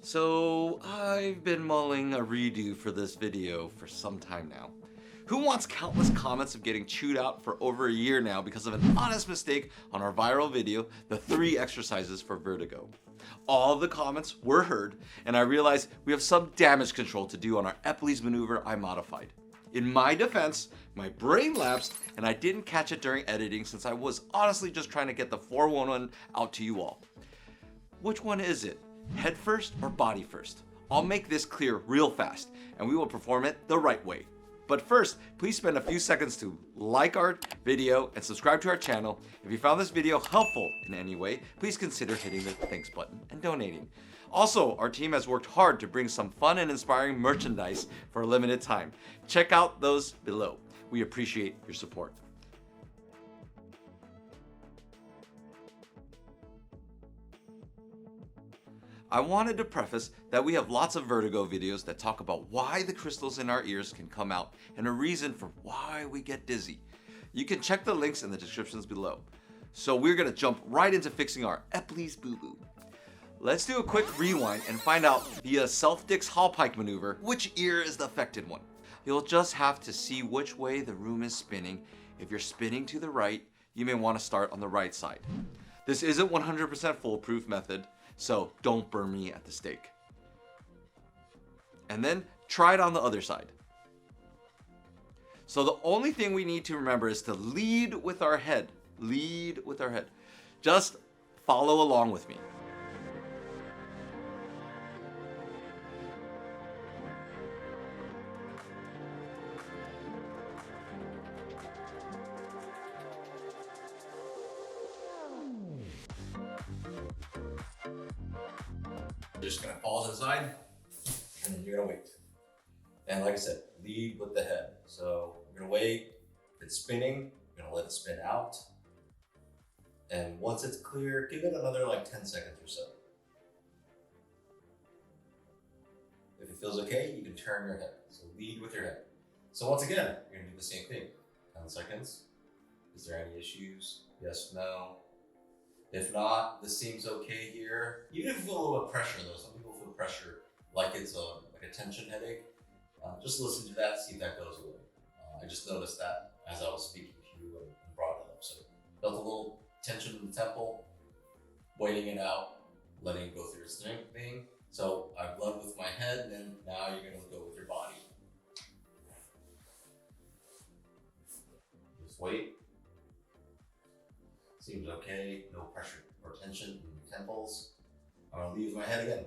So I've been mulling a redo for this video for some time now. Who wants countless comments of getting chewed out for over a year now because of an honest mistake on our viral video, the 3 exercises for vertigo? All the comments were heard, and I realized we have some damage control to do on our Epley Maneuver I modified. In my defense, my brain lapsed and I didn't catch it during editing since I was honestly just trying to get the 411 out to you all. Which one is it? Head first or body first? I'll make this clear real fast and we will perform it the right way. But first, please spend a few seconds to like our video and subscribe to our channel. If you found this video helpful in any way, please consider hitting the thanks button and donating. Also, our team has worked hard to bring some fun and inspiring merchandise for a limited time. Check out those below. We appreciate your support. I wanted to preface that we have lots of vertigo videos that talk about why the crystals in our ears can come out and a reason for why we get dizzy. You can check the links in the descriptions below. So we're gonna jump right into fixing our Epley's boo-boo. Let's do a quick rewind and find out via Dix Hallpike Maneuver which ear is the affected one. You'll just have to see which way the room is spinning. If you're spinning to the right, you may want to start on the right side. This isn't 100% foolproof method, so don't burn me at the stake. And then try it on the other side. So the only thing we need to remember is to lead with our head. Lead with our head. Just follow along with me. You're just gonna fall to the side, and then you're gonna wait. And like I said, lead with the head. So you're gonna wait, if it's spinning, you're gonna let it spin out. And once it's clear, give it another like 10 seconds or so. If it feels okay, you can turn your head. So lead with your head. So once again, you're gonna do the same thing. 10 seconds. Is there any issues? Yes, no. If not, this seems okay here. Even if you feel a little bit of pressure though, some people feel pressure like it's like a tension headache. Just listen to that, see if that goes away. I just noticed that as I was speaking to you and brought it up. So felt a little tension in the temple, waiting it out, letting it go through its thing. So I've led with my head, and now you're gonna go with your body. Just wait. Seems okay, no pressure or tension in the temples. I'm gonna leave my head again.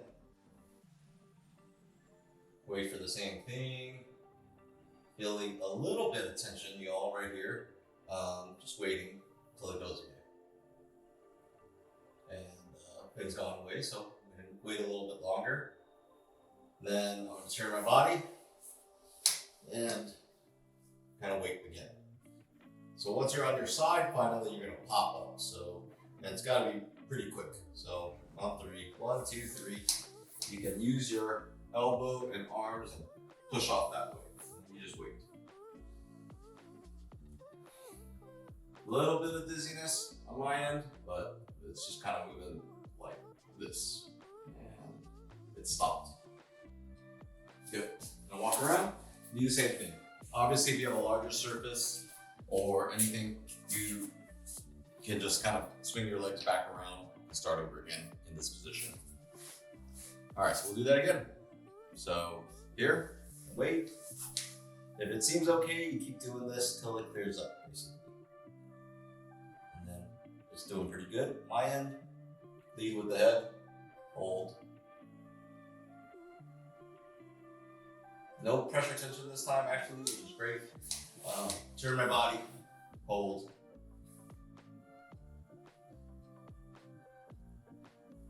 Wait for the same thing. Feeling a little bit of tension, y'all, right here. Just waiting until it goes away. And it's gone away, so I'm gonna wait a little bit longer. Then I'm gonna turn my body and kind of wait again. So once you're on your side, finally you're gonna pop up. So, and it's gotta be pretty quick. So on 3, 1, 2, 3. You can use your elbow and arms and push off that way. You just wait. A little bit of dizziness on my end, but it's just kind of moving like this. And it stopped. Good. Now walk around, do the same thing. Obviously, if you have a larger surface, or anything, you can just kind of swing your legs back around and start over again in this position. All right, so we'll do that again. So here, wait. If it seems okay, you keep doing this till it clears up, basically. And then it's doing pretty good. My end, lead with the head, hold. No pressure tension this time, actually, which is great. Turn my body, hold.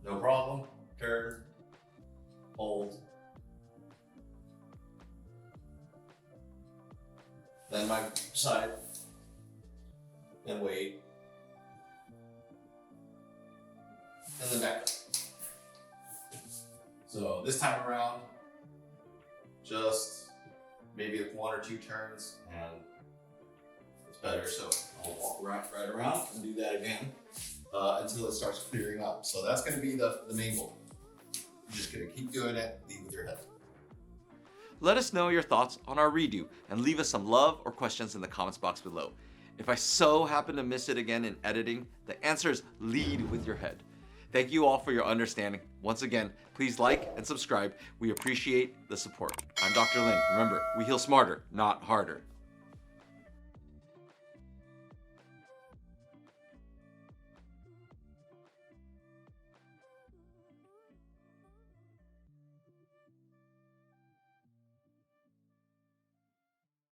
No problem, turn, hold. Then my side, and wait. And then back up. So this time around, just maybe 1 or 2 turns, and it's better. So I'll walk right around and do that again until it starts clearing up. So that's going to be the main goal. You Just kidding. Keep doing it. Lead with your head. Let us know your thoughts on our redo and leave us some love or questions in the comments box below. If I so happen to miss it again in editing, the answer is lead with your head. Thank you all for your understanding. Once again, please like and subscribe. We appreciate the support. I'm Dr. Lin. Remember, we heal smarter, not harder.